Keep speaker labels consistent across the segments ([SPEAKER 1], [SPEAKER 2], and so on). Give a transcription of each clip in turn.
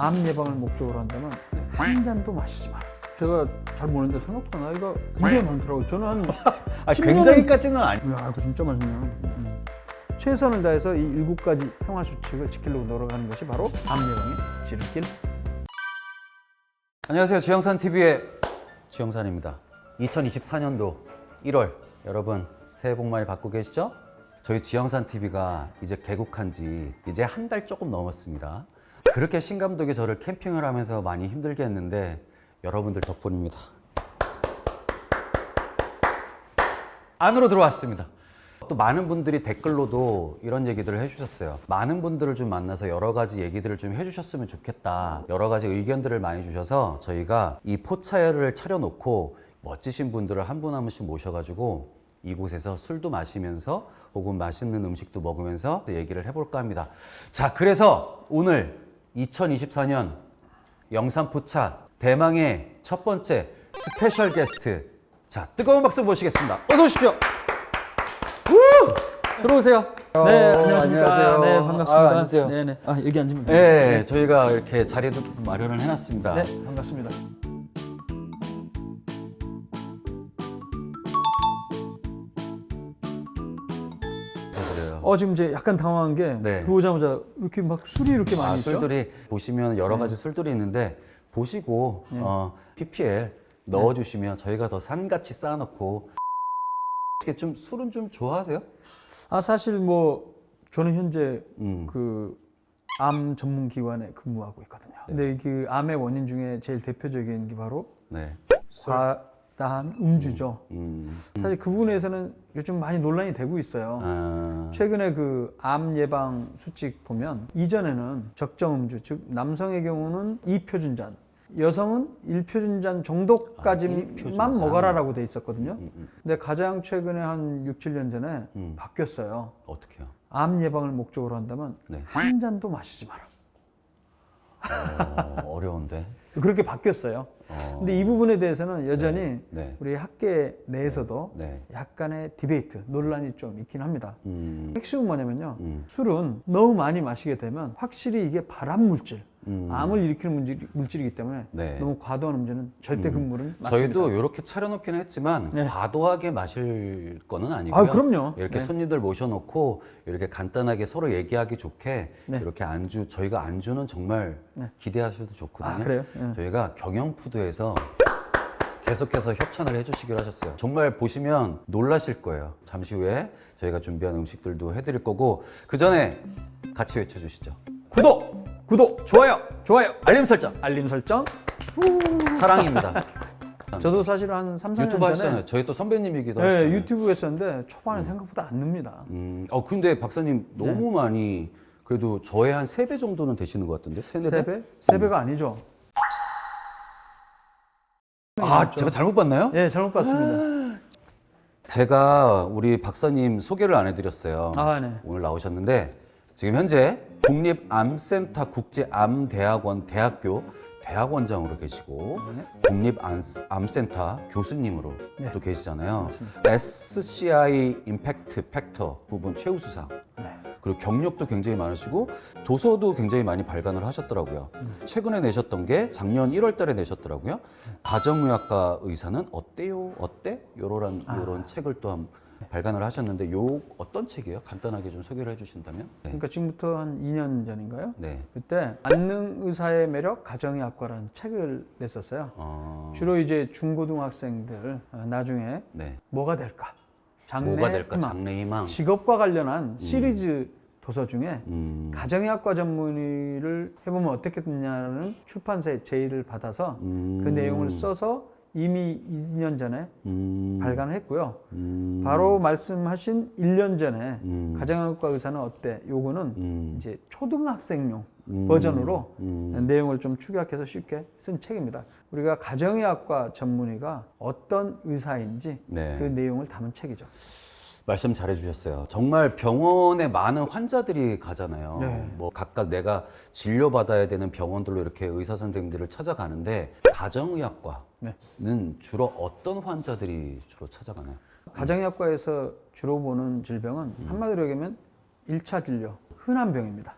[SPEAKER 1] 암 예방을 목적으로 한다면 한 잔도 마시지 마라. 제가 잘 모르는데 생각보다 나이가 굉장히 많더라고요. 저는 한
[SPEAKER 2] 굉장히까지는 아니.
[SPEAKER 1] 야, 이거 진짜 맛있네요. 최선을 다해서 이 7가지 생활 수칙을 지키려고 노력하는 것이 바로 암 예방의 지름길.
[SPEAKER 2] 안녕하세요. 지영산 TV의 지영산입니다. 2024년도 1월 여러분 새해 복 많이 받고 계시죠? 저희 지영산 TV가 이제 개국한 지 이제 한 달 조금 넘었습니다. 그렇게 신 감독이 저를 캠핑을 하면서 많이 힘들게 했는데 여러분들 덕분입니다. 안으로 들어왔습니다. 또 많은 분들이 댓글로도 이런 얘기들을 해주셨어요. 많은 분들을 좀 만나서 여러 가지 얘기들을 좀 해주셨으면 좋겠다. 여러 가지 의견들을 많이 주셔서 저희가 이 포차를 차려놓고 멋지신 분들을 한 분 한 분씩 모셔가지고 이곳에서 술도 마시면서 혹은 맛있는 음식도 먹으면서 얘기를 해볼까 합니다. 자, 그래서 오늘 2024년 영산포차 대망의 첫 번째 스페셜 게스트, 자, 뜨거운 박수 모시겠습니다. 어서 오십시오. 들어오세요.
[SPEAKER 1] 네, 안녕하십니까.
[SPEAKER 2] 안녕하세요.
[SPEAKER 1] 네, 반갑습니다.
[SPEAKER 2] 앉으세요.
[SPEAKER 1] 네네. 여기 앉으면 됩니다.
[SPEAKER 2] 네, 저희가 이렇게 자리도 마련을 해놨습니다.
[SPEAKER 1] 네, 반갑습니다.
[SPEAKER 2] 그래요.
[SPEAKER 1] 지금 이제 약간 당황한 게
[SPEAKER 2] 네.
[SPEAKER 1] 들어오자마자 이렇게 막 술이 이렇게 많이 있죠?
[SPEAKER 2] 술들이 보시면 여러 가지 술들이 있는데 보시고 PPL 넣어주시면 저희가 더 산같이 쌓아놓고. 이렇게 좀 술은 좀 좋아하세요?
[SPEAKER 1] 사실 뭐 저는 현재
[SPEAKER 2] 음.
[SPEAKER 1] 그 암 전문 기관에 근무하고 있거든요. 근데 그 암의 원인 중에 제일 대표적인 게 바로
[SPEAKER 2] 네.
[SPEAKER 1] 과다한 음주죠. 사실 그 부분에서는 요즘 많이 논란이 되고 있어요. 최근에 그 암 예방 수칙 보면 이전에는 적정 음주, 즉 남성의 경우는 2표준잔, 여성은 1표준잔 정도까지만
[SPEAKER 2] 1표준잔.
[SPEAKER 1] 먹어라라고 돼 있었거든요. 근데 가장 최근에 한 6, 7년 전에 바뀌었어요.
[SPEAKER 2] 어떻게요?
[SPEAKER 1] 암 예방을 목적으로 한다면
[SPEAKER 2] 네.
[SPEAKER 1] 한 잔도 마시지 마라.
[SPEAKER 2] 어려운데.
[SPEAKER 1] 그렇게 바뀌었어요. 근데 이 부분에 대해서는 여전히
[SPEAKER 2] 네.
[SPEAKER 1] 우리 학계 내에서도
[SPEAKER 2] 네.
[SPEAKER 1] 약간의 디베이트, 논란이 좀 있긴 합니다. 핵심은 뭐냐면요.
[SPEAKER 2] 음.
[SPEAKER 1] 술은 너무 많이 마시게 되면 확실히 이게 발암 물질, 암을 일으키는 물질이기 때문에
[SPEAKER 2] 네.
[SPEAKER 1] 너무 과도한 음주는 절대 금물은 맞습니다.
[SPEAKER 2] 저희도 이렇게 차려놓긴 했지만
[SPEAKER 1] 네.
[SPEAKER 2] 과도하게 마실 거는 아니고요.
[SPEAKER 1] 그럼요.
[SPEAKER 2] 이렇게
[SPEAKER 1] 네.
[SPEAKER 2] 손님들 모셔놓고 이렇게 간단하게 서로 얘기하기 좋게
[SPEAKER 1] 네.
[SPEAKER 2] 이렇게 안주, 저희가 안주는 정말
[SPEAKER 1] 네.
[SPEAKER 2] 기대하셔도 좋거든요.
[SPEAKER 1] 그래요? 네.
[SPEAKER 2] 저희가 경영푸드에서 계속해서 협찬을 해주시기로 하셨어요. 정말 보시면 놀라실 거예요. 잠시 후에 저희가 준비한 음식들도 해드릴 거고, 그 전에 같이 외쳐주시죠. 구독, 좋아요, 알림 설정.
[SPEAKER 1] 알림 설정.
[SPEAKER 2] 사랑입니다.
[SPEAKER 1] 저도 사실 한 3, 4년
[SPEAKER 2] 유튜브
[SPEAKER 1] 전에
[SPEAKER 2] 하시잖아요. 저희 또 선배님이기도 하시잖아요.
[SPEAKER 1] 네, 유튜브 했었는데 초반에 생각보다 안 늡니다.
[SPEAKER 2] 근데 박사님 너무 많이, 그래도 저의 한 3배 정도는 되시는 것 같은데? 3, 4배?
[SPEAKER 1] 3배? 3배가 아니죠.
[SPEAKER 2] 제가 잘못 봤나요?
[SPEAKER 1] 네, 잘못 봤습니다.
[SPEAKER 2] 제가 우리 박사님 소개를 안 해드렸어요.
[SPEAKER 1] 네.
[SPEAKER 2] 오늘 나오셨는데 지금 현재 국립암센터 국제암대학원 대학원장으로 계시고 국립암센터 교수님으로 또 계시잖아요. SCI 임팩트 팩터 부분 최우수상. 그리고 경력도 굉장히 많으시고 도서도 굉장히 많이 발간을 하셨더라고요. 최근에 내셨던 게 작년 1월 달에 내셨더라고요. 가정의학과 의사는 어때요? 어때? 요런 책을 또 발간을 하셨는데 요 어떤 책이에요? 간단하게 좀 소개를 해주신다면? 네.
[SPEAKER 1] 그러니까 지금부터 한 2년 전인가요?
[SPEAKER 2] 네.
[SPEAKER 1] 그때 만능 의사의 매력 가정의학과라는 책을 냈었어요. 주로 이제 중고등학생들 나중에
[SPEAKER 2] 네.
[SPEAKER 1] 뭐가 될까?
[SPEAKER 2] 뭐가 될까?
[SPEAKER 1] 희망,
[SPEAKER 2] 장래희망.
[SPEAKER 1] 직업과 관련한 시리즈 도서 중에 가정의학과 전문의를 해보면 어떻겠느냐는 출판사의 제의를 받아서 그 내용을 써서 이미 2년 전에 발간을 했고요. 바로 말씀하신 1년 전에 가정의학과 의사는 어때? 요거는 이제 초등학생용 버전으로 내용을 좀 축약해서 쉽게 쓴 책입니다. 우리가 가정의학과 전문의가 어떤 의사인지
[SPEAKER 2] 네.
[SPEAKER 1] 그 내용을 담은 책이죠.
[SPEAKER 2] 말씀 잘해주셨어요. 정말 병원에 많은 환자들이 가잖아요.
[SPEAKER 1] 네.
[SPEAKER 2] 뭐 각각 내가 진료받아야 되는 병원들로 이렇게 의사 선생님들을 찾아가는데 가정의학과는 주로 어떤 환자들이 주로 찾아가나요?
[SPEAKER 1] 가정의학과에서 주로 보는 질병은 한마디로 얘기하면 1차 진료, 흔한 병입니다.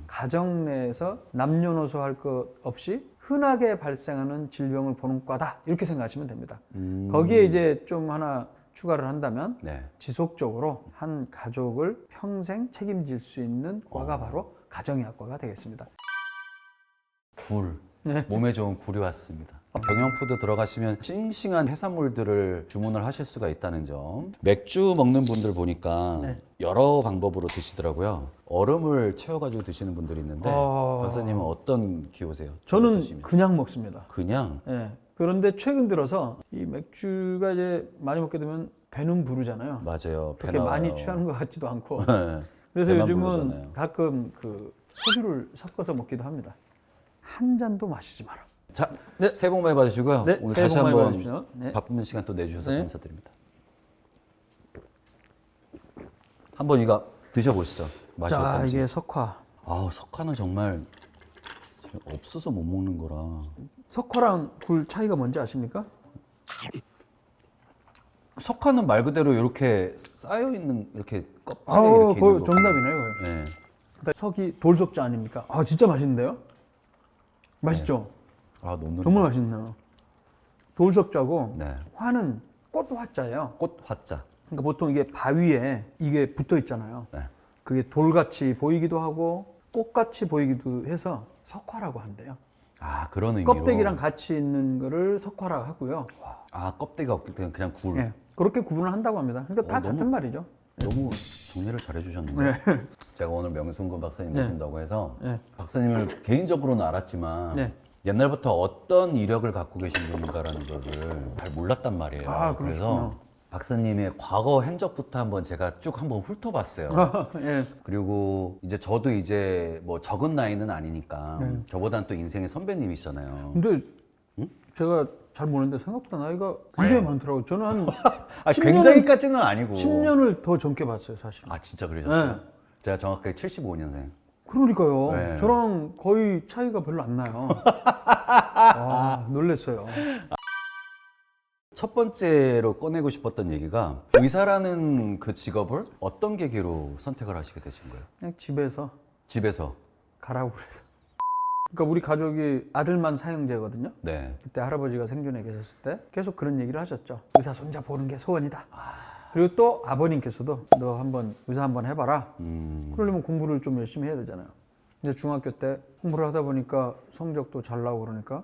[SPEAKER 1] 가정 내에서 남녀노소 할 것 없이 흔하게 발생하는 질병을 보는 과다 이렇게 생각하시면 됩니다. 거기에 이제 좀 하나 추가를 한다면
[SPEAKER 2] 네.
[SPEAKER 1] 지속적으로 한 가족을 평생 책임질 수 있는 과가 바로 가정의학과가 되겠습니다.
[SPEAKER 2] 굴.
[SPEAKER 1] 네.
[SPEAKER 2] 몸에 좋은 굴이 왔습니다. 경영푸드 들어가시면 싱싱한 해산물들을 주문을 하실 수가 있다는 점. 맥주 먹는 분들 보니까
[SPEAKER 1] 네.
[SPEAKER 2] 여러 방법으로 드시더라고요. 얼음을 채워가지고 드시는 분들이 있는데 박사님은 어떤 기호세요?
[SPEAKER 1] 저는
[SPEAKER 2] 드시면?
[SPEAKER 1] 그냥 먹습니다.
[SPEAKER 2] 그냥
[SPEAKER 1] 예. 그런데 최근 들어서 이 맥주가 이제 많이 먹게 되면 배는 부르잖아요.
[SPEAKER 2] 맞아요. 배
[SPEAKER 1] 그렇게 많이
[SPEAKER 2] 나와요.
[SPEAKER 1] 취하는 것 같지도 않고.
[SPEAKER 2] 네.
[SPEAKER 1] 그래서
[SPEAKER 2] 배만
[SPEAKER 1] 요즘은
[SPEAKER 2] 부르잖아요.
[SPEAKER 1] 가끔 그 소주를 섞어서 먹기도 합니다. 한 잔도 마시지 마라.
[SPEAKER 2] 자,
[SPEAKER 1] 네.
[SPEAKER 2] 새해 복 많이 받으시고요.
[SPEAKER 1] 네,
[SPEAKER 2] 오늘
[SPEAKER 1] 새해
[SPEAKER 2] 다시
[SPEAKER 1] 복 많이
[SPEAKER 2] 한번
[SPEAKER 1] 받으십시오. 네.
[SPEAKER 2] 바쁜 시간 또 내주셔서
[SPEAKER 1] 네.
[SPEAKER 2] 감사드립니다. 한번 이거 드셔보시죠. 맛이
[SPEAKER 1] 자,
[SPEAKER 2] 어떤지.
[SPEAKER 1] 이게 석화.
[SPEAKER 2] 아우, 석화는 정말 없어서 못 먹는 거라.
[SPEAKER 1] 석화랑 굴 차이가 뭔지 아십니까?
[SPEAKER 2] 석화는 말 그대로 이렇게 쌓여 있는 이렇게 껍질이
[SPEAKER 1] 아우,
[SPEAKER 2] 이렇게
[SPEAKER 1] 거의
[SPEAKER 2] 있는 거.
[SPEAKER 1] 정답이네요. 거의.
[SPEAKER 2] 네.
[SPEAKER 1] 석이 돌석자 아닙니까? 아, 진짜 맛있는데요? 맛있죠?
[SPEAKER 2] 아, 녹는.
[SPEAKER 1] 정말 맛있네요. 돌석자고
[SPEAKER 2] 네.
[SPEAKER 1] 화는 꽃화자예요.
[SPEAKER 2] 꽃 화자.
[SPEAKER 1] 그러니까 보통 이게 바위에 이게 붙어 있잖아요.
[SPEAKER 2] 네.
[SPEAKER 1] 그게 돌같이 보이기도 하고 꽃같이 보이기도 해서 석화라고 한대요.
[SPEAKER 2] 아, 그런 의미로.
[SPEAKER 1] 껍데기랑 같이 있는 거를 석화라고 하고요.
[SPEAKER 2] 아, 껍데기가 없고 그냥 굴.
[SPEAKER 1] 예, 그렇게 구분을 한다고 합니다. 그러니까 다
[SPEAKER 2] 너무-
[SPEAKER 1] 같은 말이죠.
[SPEAKER 2] 너무 정리를 잘 해주셨는데.
[SPEAKER 1] 네.
[SPEAKER 2] 제가 오늘 명순근 박사님
[SPEAKER 1] 네.
[SPEAKER 2] 모신다고 해서
[SPEAKER 1] 네.
[SPEAKER 2] 박사님을 개인적으로는 알았지만
[SPEAKER 1] 네.
[SPEAKER 2] 옛날부터 어떤 이력을 갖고 계신 분인가라는 거를 잘 몰랐단 말이에요.
[SPEAKER 1] 아,
[SPEAKER 2] 그래서
[SPEAKER 1] 그러시구나.
[SPEAKER 2] 박사님의 과거 행적부터 한번 제가 쭉 한번 훑어봤어요.
[SPEAKER 1] 예.
[SPEAKER 2] 그리고 이제 저도 이제 뭐 적은 나이는 아니니까
[SPEAKER 1] 네.
[SPEAKER 2] 저보단 또 인생의 선배님이시잖아요.
[SPEAKER 1] 근데 제가 잘 모르는데 생각보다 나이가 굉장히 많더라고요. 저는 한
[SPEAKER 2] 아,
[SPEAKER 1] 10년을
[SPEAKER 2] 굉장히까지는 아니고.
[SPEAKER 1] 10년을 더 젊게 봤어요, 사실.
[SPEAKER 2] 아, 진짜 그러셨어요?
[SPEAKER 1] 네.
[SPEAKER 2] 제가 정확하게 75년생.
[SPEAKER 1] 그러니까요.
[SPEAKER 2] 네.
[SPEAKER 1] 저랑 거의 차이가 별로 안 나요. 와, 놀랬어요.
[SPEAKER 2] 첫 번째로 꺼내고 싶었던 얘기가 의사라는 그 직업을 어떤 계기로 선택을 하시게 되신 거예요?
[SPEAKER 1] 그냥 집에서
[SPEAKER 2] 집에서.
[SPEAKER 1] 가라고 그래서. 그러니까 우리 가족이 아들만 사형제거든요.
[SPEAKER 2] 네.
[SPEAKER 1] 그때 할아버지가 생존해 계셨을 때 계속 그런 얘기를 하셨죠. 의사 손자 보는 게 소원이다. 그리고 또 아버님께서도 너 한번 의사 한번 해봐라. 그러려면 공부를 좀 열심히 해야 되잖아요. 이제 중학교 때 공부를 하다 보니까 성적도 잘 나오고 그러니까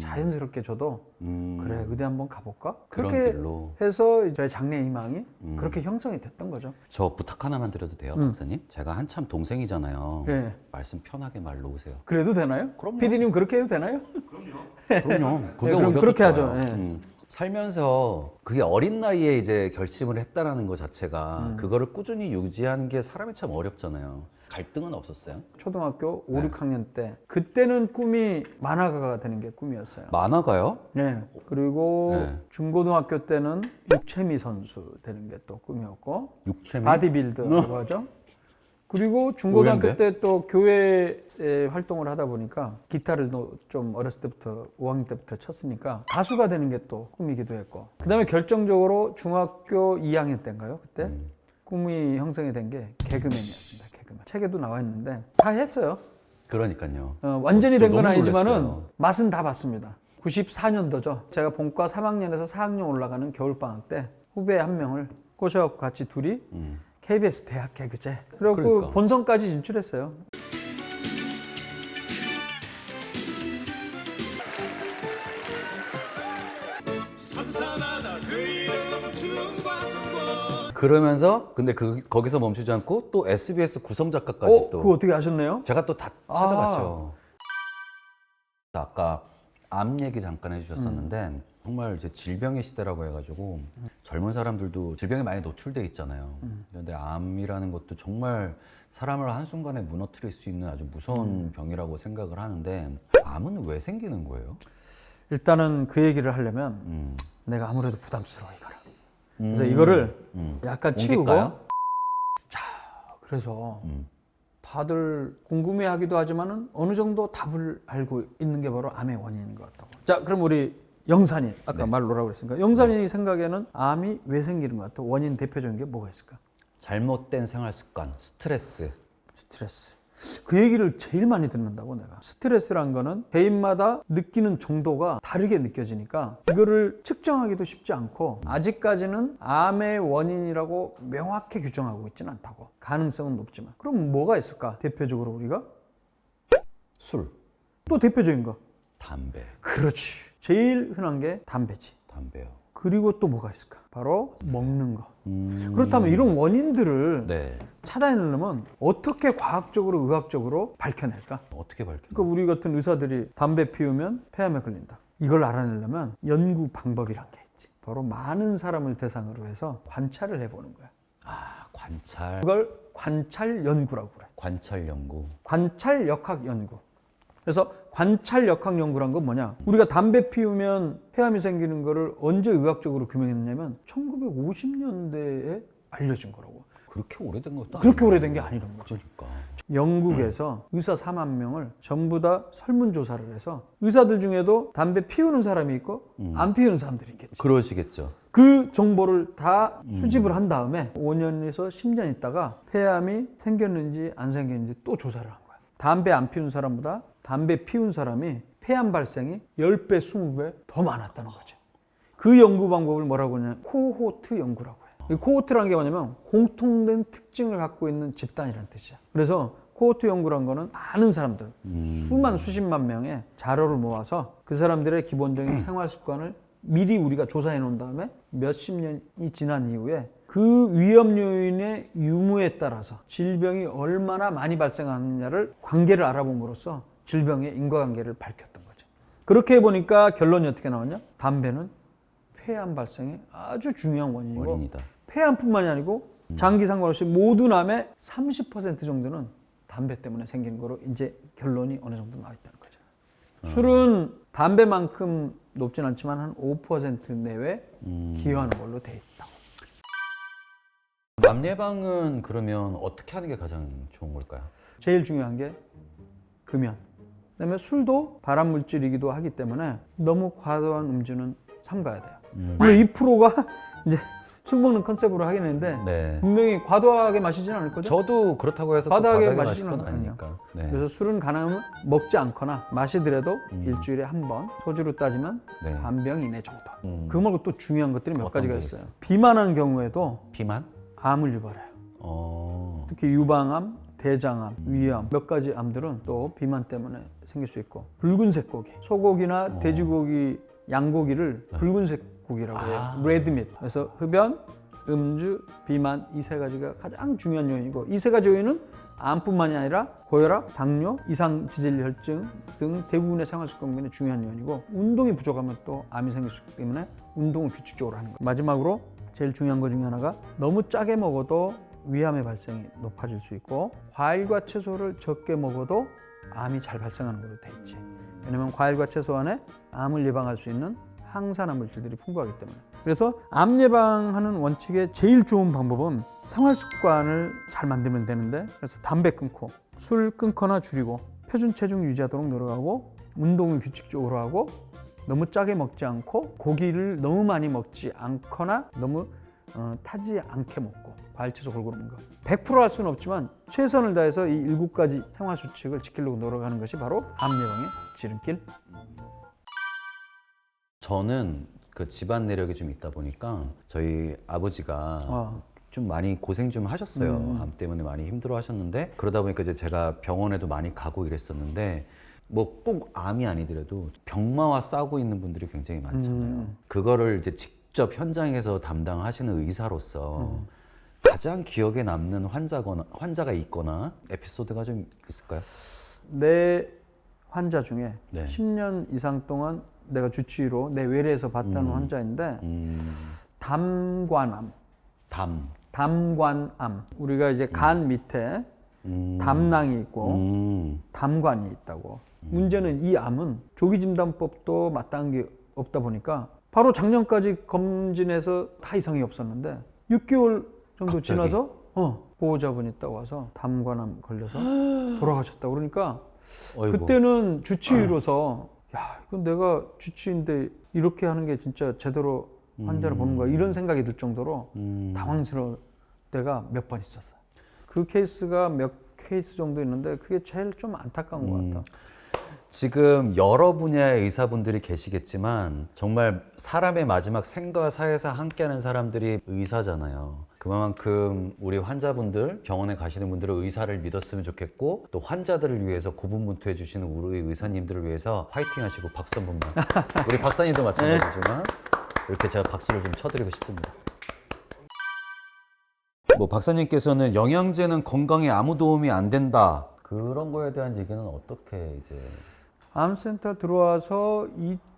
[SPEAKER 1] 자연스럽게 저도 그래 의대 한번 가볼까?
[SPEAKER 2] 그런
[SPEAKER 1] 그렇게
[SPEAKER 2] 길로.
[SPEAKER 1] 해서 저의 장래 희망이 그렇게 형성이 됐던 거죠.
[SPEAKER 2] 저 부탁 하나만 드려도 돼요, 박사님? 제가 한참 동생이잖아요.
[SPEAKER 1] 네.
[SPEAKER 2] 말씀 편하게 말 놓으세요.
[SPEAKER 1] 그래도 되나요?
[SPEAKER 2] 그럼요.
[SPEAKER 1] PD님 그렇게 해도 되나요?
[SPEAKER 2] 그럼요. 그게
[SPEAKER 1] 그럼
[SPEAKER 2] 오히려
[SPEAKER 1] 그렇게
[SPEAKER 2] 더
[SPEAKER 1] 하죠.
[SPEAKER 2] 좋아요.
[SPEAKER 1] 예.
[SPEAKER 2] 살면서 그게 어린 나이에 이제 결심을 했다라는 것 자체가 그거를 꾸준히 유지하는 게 사람이 참 어렵잖아요. 갈등은 없었어요?
[SPEAKER 1] 초등학교 5, 6학년 때 그때는 꿈이 만화가가 되는 게 꿈이었어요.
[SPEAKER 2] 만화가요?
[SPEAKER 1] 네. 그리고
[SPEAKER 2] 네.
[SPEAKER 1] 중고등학교 때는 육체미 선수 되는 게 또 꿈이었고
[SPEAKER 2] 육체미?
[SPEAKER 1] 바디빌더라고 하죠. 그리고 중고등학교
[SPEAKER 2] 의외인데?
[SPEAKER 1] 때 또 교회 활동을 하다 보니까 기타를 좀 어렸을 때부터 5학년 때부터 쳤으니까 가수가 되는 게 또 꿈이기도 했고 그다음에 결정적으로 중학교 2학년 때인가요? 그때 꿈이 형성이 된 게 개그맨이었습니다. 개그맨. 책에도 나와 있는데 다 했어요.
[SPEAKER 2] 그러니까요.
[SPEAKER 1] 완전히 된 건
[SPEAKER 2] 너무
[SPEAKER 1] 아니지만은
[SPEAKER 2] 놀랐어요.
[SPEAKER 1] 맛은 다 봤습니다. 94년도죠. 제가 본과 3학년에서 4학년 올라가는 겨울방학 때 후배 한 명을 꼬셔갖고 같이 둘이 KBS 대학 개그제. 그리고
[SPEAKER 2] 그러니까.
[SPEAKER 1] 본선까지 진출했어요.
[SPEAKER 2] 그러면서 근데 거기서 멈추지 않고 또 SBS 구성 작가까지 또
[SPEAKER 1] 그거 어떻게 아셨네요?
[SPEAKER 2] 제가 또 다 찾아봤죠. 아까 암 얘기 잠깐 해주셨었는데 정말 이제 질병의 시대라고 해가지고 젊은 사람들도 질병에 많이 노출돼 있잖아요. 그런데 암이라는 것도 정말 사람을 한순간에 무너뜨릴 수 있는 아주 무서운 병이라고 생각을 하는데 암은 왜 생기는 거예요?
[SPEAKER 1] 일단은 그 얘기를 하려면 내가 아무래도 부담스러워 이거를. 그래서 이거를 약간 치우고
[SPEAKER 2] 옮길까요?
[SPEAKER 1] 그래서 다들 궁금해하기도 하지만은 어느 정도 답을 알고 있는 게 바로 암의 원인인 것 같다고. 자, 그럼 우리 영산이 아까 말 놓으라고 그랬으니까 영산이 생각에는 암이 왜 생기는 것 같아? 원인 대표적인 게 뭐가 있을까?
[SPEAKER 2] 잘못된 생활 습관, 스트레스.
[SPEAKER 1] 스트레스. 그 얘기를 제일 많이 듣는다고 내가. 스트레스란 거는 개인마다 느끼는 정도가 다르게 느껴지니까 이거를 측정하기도 쉽지 않고 아직까지는 암의 원인이라고 명확히 규정하고 있지는 않다고. 가능성은 높지만. 그럼 뭐가 있을까? 대표적으로 우리가
[SPEAKER 2] 술,
[SPEAKER 1] 또 대표적인 거.
[SPEAKER 2] 담배,
[SPEAKER 1] 그렇지. 제일 흔한 게 담배지.
[SPEAKER 2] 담배요.
[SPEAKER 1] 그리고 또 뭐가 있을까? 바로 먹는 거. 그렇다면 이런 원인들을
[SPEAKER 2] 네.
[SPEAKER 1] 찾아내려면 어떻게 과학적으로 의학적으로 밝혀낼까?
[SPEAKER 2] 어떻게 밝혀?
[SPEAKER 1] 그러니까 우리 같은 의사들이 담배 피우면 폐암에 걸린다. 이걸 알아내려면 연구 방법이란 게 있지. 바로 많은 사람을 대상으로 해서 관찰을 해보는 거야.
[SPEAKER 2] 아, 관찰.
[SPEAKER 1] 그걸 관찰 연구라고 그래.
[SPEAKER 2] 관찰 연구.
[SPEAKER 1] 관찰 역학 연구. 그래서 관찰 역학 연구란 건 뭐냐? 우리가 담배 피우면 폐암이 생기는 거를 언제 의학적으로 규명했냐면 1950년대에 알려진 거라고.
[SPEAKER 2] 그렇게 오래된 것도
[SPEAKER 1] 그렇게
[SPEAKER 2] 아니에요.
[SPEAKER 1] 오래된 게 아니란 거지.
[SPEAKER 2] 그러니까.
[SPEAKER 1] 영국에서 의사 4만 명을 전부 다 설문조사를 해서 의사들 중에도 담배 피우는 사람이 있고 안 피우는 사람들이 있겠지.
[SPEAKER 2] 그러시겠죠.
[SPEAKER 1] 그 정보를 다 수집을 한 다음에 5년에서 10년 있다가 폐암이 생겼는지 안 생겼는지 또 조사를 한 거야. 담배 안 피우는 사람보다 담배 피운 사람이 폐암 발생이 10배, 20배 더 많았다는 거죠. 그 연구 방법을 뭐라고 하냐면 코호트 연구라고 해요. 이 코호트라는 게 뭐냐면 공통된 특징을 갖고 있는 집단이라는 뜻이야. 그래서 코호트 연구란 거는 많은 사람들, 수만 수십만 명의 자료를 모아서 그 사람들의 기본적인 생활 습관을 미리 우리가 조사해 놓은 다음에 몇십 년이 지난 이후에 그 위험 요인의 유무에 따라서 질병이 얼마나 많이 발생하느냐를 관계를 알아봄으로써 질병의 인과관계를 밝혔던 거죠. 그렇게 해보니까 결론이 어떻게 나왔냐? 담배는 폐암 발생의 아주 중요한 원인이고
[SPEAKER 2] 원인이다.
[SPEAKER 1] 폐암뿐만이 아니고 장기 상관없이 모든 암의 30% 정도는 담배 때문에 생기는 거로 이제 결론이 어느 정도 나와 있다는 거죠. 술은 담배만큼 높진 않지만 한 5% 내외 기여하는 걸로 돼 있다고.
[SPEAKER 2] 암 예방은 그러면 어떻게 하는 게 가장 좋은 걸까요?
[SPEAKER 1] 제일 중요한 게 금연. 그다음에 술도 발암 물질이기도 하기 때문에 너무 과도한 음주는 삼가야 돼요. 물론 2%가 이제 술 먹는 컨셉으로 하긴 했는데
[SPEAKER 2] 네.
[SPEAKER 1] 분명히 과도하게 마시지는 않을 거죠.
[SPEAKER 2] 저도 그렇다고 해서 또
[SPEAKER 1] 과다하게
[SPEAKER 2] 과다하게
[SPEAKER 1] 마시진
[SPEAKER 2] 마실 건
[SPEAKER 1] 않아요.
[SPEAKER 2] 아니니까. 네.
[SPEAKER 1] 그래서 술은 가능하면 먹지 않거나 마시더라도 일주일에 한 번, 소주로 따지면
[SPEAKER 2] 네.
[SPEAKER 1] 반 병 이내 정도. 그거 말고 또 중요한 것들이 몇
[SPEAKER 2] 어떤
[SPEAKER 1] 가지가
[SPEAKER 2] 게
[SPEAKER 1] 있어요.
[SPEAKER 2] 있어요?
[SPEAKER 1] 비만한 경우에도
[SPEAKER 2] 비만?
[SPEAKER 1] 암을 유발해요.
[SPEAKER 2] 특히
[SPEAKER 1] 특히 유방암, 대장암, 위암 몇 가지 암들은 또 비만 때문에 생길 수 있고 붉은색 고기, 소고기나 돼지고기, 양고기를 붉은색 고기라고 해요. 레드밋. 그래서 흡연, 음주, 비만 이 세 가지가 가장 중요한 요인이고 이 세 가지 요인은 암뿐만이 아니라 고혈압, 당뇨, 이상 지질혈증 등 대부분의 생활습관에 중요한 요인이고 운동이 부족하면 또 암이 생길 수 있기 때문에 운동을 규칙적으로 하는 거예요. 마지막으로 제일 중요한 것 중에 하나가 너무 짜게 먹어도 위암의 발생이 높아질 수 있고 과일과 채소를 적게 먹어도 암이 잘 발생하는 걸로 돼 있지. 왜냐면 과일과 채소 안에 암을 예방할 수 있는 항산화 물질들이 풍부하기 때문에. 그래서 암 예방하는 원칙의 제일 좋은 방법은 생활 습관을 잘 만들면 되는데 그래서 담배 끊고 술 끊거나 줄이고 표준 체중 유지하도록 노력하고 운동을 규칙적으로 하고 너무 짜게 먹지 않고 고기를 너무 많이 먹지 않거나 너무 타지 않게 먹고 과일 채소 골고루 먹는 거 100% 할 수는 없지만 최선을 다해서 이 7가지 생활 수칙을 지키려고 노력하는 것이 바로 암 예방의 지름길.
[SPEAKER 2] 저는 그 집안 내력이 좀 있다 보니까 저희 아버지가 좀 많이 고생 좀 하셨어요. 암 때문에 많이 힘들어 하셨는데 그러다 보니까 이제 제가 병원에도 많이 가고 이랬었는데 뭐 꼭 암이 아니더라도 병마와 싸우고 있는 분들이 굉장히 많잖아요. 그거를 이제 직접 현장에서 담당하시는 의사로서 가장 기억에 남는 환자가 있거나 에피소드가 좀 있을까요?
[SPEAKER 1] 내 환자 중에
[SPEAKER 2] 네.
[SPEAKER 1] 10년 이상 동안 내가 주치의로 내 외래에서 봤다는 환자인데 담관암. 담관암. 우리가 이제 간 밑에 담낭이 있고 담관이 있다고. 문제는 이 암은 조기진단법도 마땅한 게 없다 보니까 바로 작년까지 검진해서 다 이상이 없었는데 6개월 정도
[SPEAKER 2] 갑자기?
[SPEAKER 1] 지나서 보호자분이 딱 와서 담관암 걸려서 돌아가셨다. 그러니까
[SPEAKER 2] 어이구.
[SPEAKER 1] 그때는 주치의로서 야, 이건 내가 주치의인데 이렇게 하는 게 진짜 제대로 환자를 보는 거야 이런 생각이 들 정도로 당황스러울 때가 몇 번 있었어요. 그 케이스가 몇 케이스 정도 있는데 그게 제일 좀 안타까운 것 같다.
[SPEAKER 2] 지금 여러 분야의 의사분들이 계시겠지만 정말 사람의 마지막 생과 사에서 함께하는 사람들이 의사잖아요. 그만큼 우리 환자분들, 병원에 가시는 분들은 의사를 믿었으면 좋겠고 또 환자들을 위해서 고분분투해 주시는 우리 의사님들을 위해서 파이팅 하시고 박수 한 번만. 우리 박사님도 마찬가지지만 이렇게 제가 박수를 좀 쳐드리고 싶습니다. 뭐 박사님께서는 영양제는 건강에 아무 도움이 안 된다. 그런 거에 대한 얘기는 어떻게 이제
[SPEAKER 1] 암센터 들어와서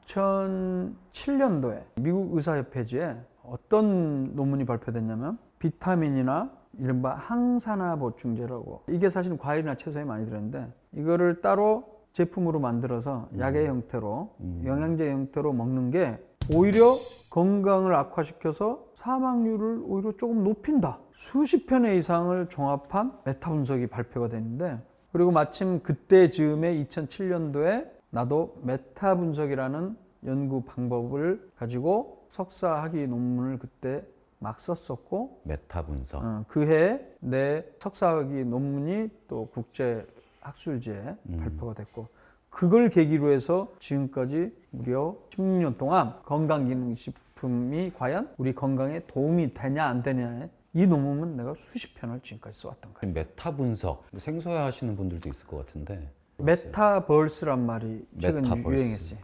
[SPEAKER 1] 2007년도에 미국 의사협회지에 어떤 논문이 발표됐냐면 비타민이나 이른바 항산화 보충제라고, 이게 사실 과일이나 채소에 많이 들었는데 이거를 따로 제품으로 만들어서 약의 형태로 영양제 형태로 먹는 게 오히려 건강을 악화시켜서 사망률을 오히려 조금 높인다. 수십 편의 이상을 종합한 메타 분석이 발표가 됐는데, 그리고 마침 그때 즈음에 2007년도에 나도 메타 분석이라는 연구 방법을 가지고 석사 학위 논문을 그때 막 썼었고,
[SPEAKER 2] 메타 분석.
[SPEAKER 1] 그해 내 석사 학위 논문이 또 국제 학술지에 발표가 됐고, 그걸 계기로 해서 지금까지 무려 16년 동안 건강기능식품이 과연 우리 건강에 도움이 되냐 안 되냐에 이 논문은 내가 수십 편을 지금까지 써왔던 거예요.
[SPEAKER 2] 메타 분석 생소해 하시는 분들도 있을 것 같은데
[SPEAKER 1] 메타버스란 말이 최근
[SPEAKER 2] 메타버스.
[SPEAKER 1] 유행했어요.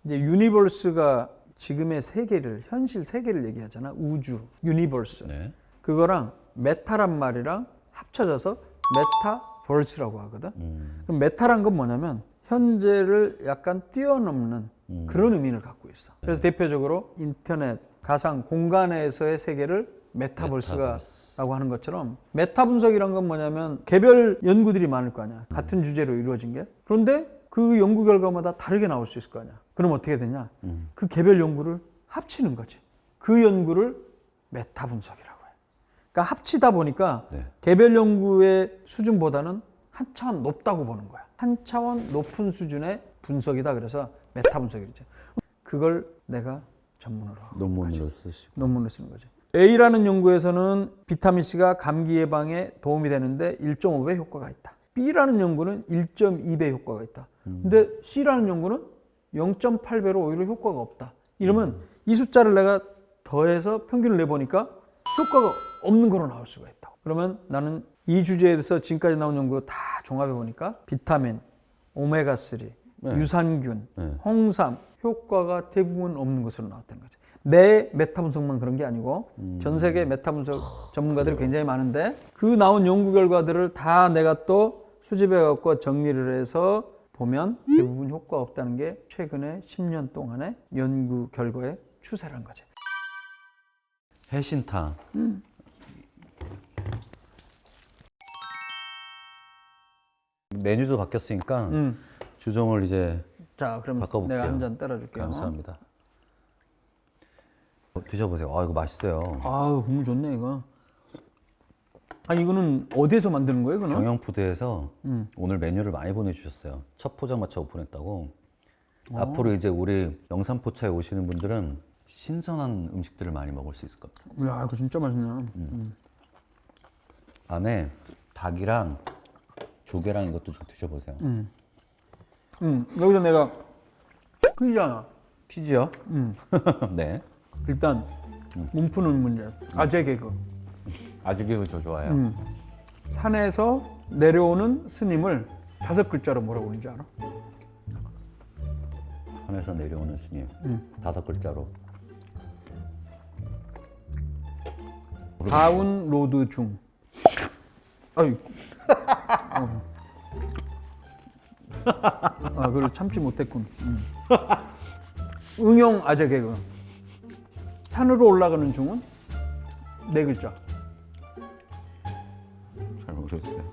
[SPEAKER 1] 이제 유니버스가 지금의 세계를, 현실 세계를 얘기하잖아. 우주, 유니버스.
[SPEAKER 2] 네.
[SPEAKER 1] 그거랑 메타란 말이랑 합쳐져서 메타버스라고 하거든. 그럼 메타란 건 뭐냐면 현재를 약간 뛰어넘는 그런 의미를 갖고 있어. 그래서 대표적으로 인터넷, 가상 공간에서의 세계를 메타버스라고 하는 것처럼, 메타 분석이란 건 뭐냐면 개별 연구들이 많을 거 아니야. 같은 주제로 이루어진 게. 그런데 그 연구 결과마다 다르게 나올 수 있을 거 아니야. 그럼 어떻게 되냐? 그 개별 연구를 합치는 거지. 그 연구를 메타 분석이라고 해. 그러니까 합치다 보니까
[SPEAKER 2] 네.
[SPEAKER 1] 개별 연구의 수준보다는 한 차원 높다고 보는 거야. 한 차원 높은 수준의 분석이다. 그래서 메타 분석이죠. 그걸 내가 전문으로 하고
[SPEAKER 2] 논문으로 쓰시고.
[SPEAKER 1] 논문을 쓰는 거지. A라는 연구에서는 비타민C가 감기 예방에 도움이 되는데 1.5배 효과가 있다. B라는 연구는 1.2배 효과가 있다. 근데 C라는 연구는 0.8배로 오히려 효과가 없다. 이러면 이 숫자를 내가 더해서 평균을 내보니까 효과가 없는 거로 나올 수가 있다. 그러면 나는 이 주제에 대해서 지금까지 나온 연구 다 종합해 보니까 비타민, 오메가3, 유산균, 홍삼 효과가 대부분 없는 것으로 나왔다는 거죠. 내 메타 분석만 그런 게 아니고 전 세계 메타 분석 전문가들이 굉장히 많은데 그 나온 연구 결과들을 다 내가 또 수집해 갖고 정리를 해서 보면 대부분 효과 없다는 게 최근에 10년 동안의 연구 결과의 추세라는 거죠.
[SPEAKER 2] 해신탕. 메뉴도 바뀌었으니까 주종을 이제
[SPEAKER 1] 자, 그럼
[SPEAKER 2] 바꿔볼게요.
[SPEAKER 1] 내가 한 잔 따라줄게요.
[SPEAKER 2] 감사합니다. 드셔보세요. 아, 이거 맛있어요.
[SPEAKER 1] 아우, 국물 좋네 이거. 아, 이거는 어디에서 만드는 거예요, 이거는?
[SPEAKER 2] 경영푸드에서 오늘 메뉴를 많이 보내주셨어요. 첫 포장마차 오픈했다고. 앞으로 이제 우리 영산포차에 오시는 분들은 신선한 음식들을 많이 먹을 수 있을 것 같아요.
[SPEAKER 1] 야, 이거 진짜 맛있네.
[SPEAKER 2] 안에 닭이랑 조개랑 이것도 좀 드셔보세요.
[SPEAKER 1] 여기서 내가 퀴즈잖아.
[SPEAKER 2] 피지요? 네.
[SPEAKER 1] 일단 몸 푸는 문제. 아재 개그.
[SPEAKER 2] 아직 이거 저 좋아해요.
[SPEAKER 1] 산에서 내려오는 스님을 5글자로 뭐라고 부르는지 알아?
[SPEAKER 2] 산에서 내려오는 스님. 5글자로.
[SPEAKER 1] 다운로드 중. 아이. 아, 그걸 참지 못했군. 응용 아재 개그. 산으로 올라가는 중은 4글자.
[SPEAKER 2] 잘 모르겠어요.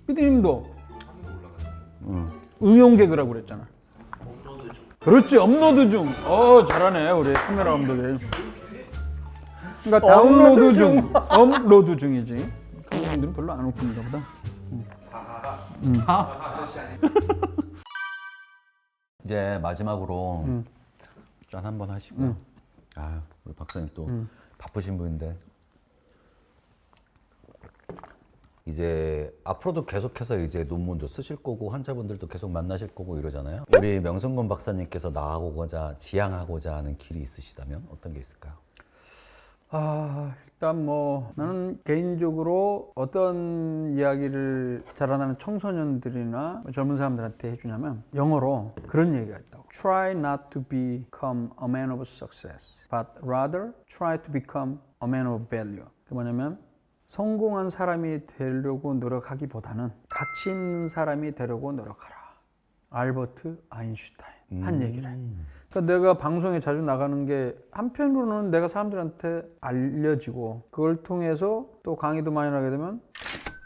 [SPEAKER 1] 피디님도 응용 개그라고 그랬잖아. 그렇지, 업로드 중. 잘하네 우리 카메라 감독이. 그러니까 다운로드 중, 업로드 중이지. 감독님들은 별로 안 웃깁니다 보다.
[SPEAKER 2] 이제 마지막으로 짠 한번 하시고요. 아, 우리 박사님 또 바쁘신 분인데. 이제 앞으로도 계속해서 이제 논문도 쓰실 거고 환자분들도 계속 만나실 거고 이러잖아요. 우리 명성곤 박사님께서 나아가고자 지향하고자 하는 길이 있으시다면 어떤 게 있을까요?
[SPEAKER 1] 일단 뭐 나는 개인적으로 어떤 이야기를 자라나는 청소년들이나 젊은 사람들한테 해주냐면 영어로 그런 얘기가 있다고. Try not to become a man of success, but rather try to become a man of value. 그게 뭐냐면 성공한 사람이 되려고 노력하기보다는 가치 있는 사람이 되려고 노력하라. 알버트 아인슈타인 한 얘기를 해. 그러니까 내가 방송에 자주 나가는 게 한편으로는 내가 사람들한테 알려지고 그걸 통해서 또 강의도 많이 하게 되면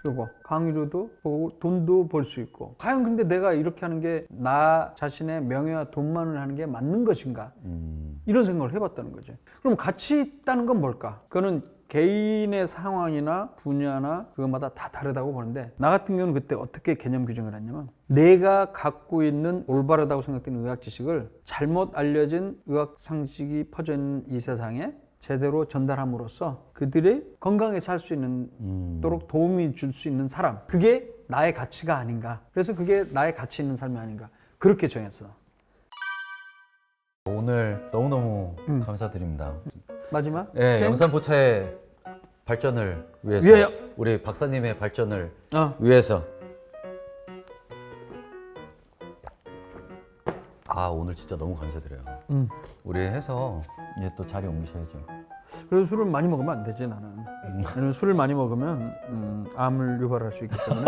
[SPEAKER 1] 요거 강의로도 보고 돈도 벌 수 있고 과연 근데 내가 이렇게 하는 게 나 자신의 명예와 돈만을 하는 게 맞는 것인가 이런 생각을 해봤다는 거죠. 그럼 가치 있다는 건 뭘까? 그거는 개인의 상황이나 분야나 그것마다 다 다르다고 보는데 나 같은 경우는 그때 어떻게 개념 규정을 했냐면 내가 갖고 있는 올바르다고 생각되는 의학 지식을 잘못 알려진 의학 상식이 퍼져 있는 이 세상에 제대로 전달함으로써 그들이 건강하게 살 수 있도록 도움이 줄 수 있는 사람 그게 나의 가치가 아닌가. 그래서 그게 나의 가치 있는 삶이 아닌가 그렇게 정했어.
[SPEAKER 2] 오늘 너무너무 감사드립니다.
[SPEAKER 1] 마지막?
[SPEAKER 2] 네, 영산포차의 발전을 위해서
[SPEAKER 1] 위하여!
[SPEAKER 2] 우리 박사님의 발전을
[SPEAKER 1] 어.
[SPEAKER 2] 위해서 오늘 진짜 너무 감사드려요. 우리 해서 이제 또 자리 옮기셔야죠.
[SPEAKER 1] 그래서 술을 많이 먹으면 안 되지 나는. 왜냐면 술을 많이 먹으면 암을 유발할 수 있기 때문에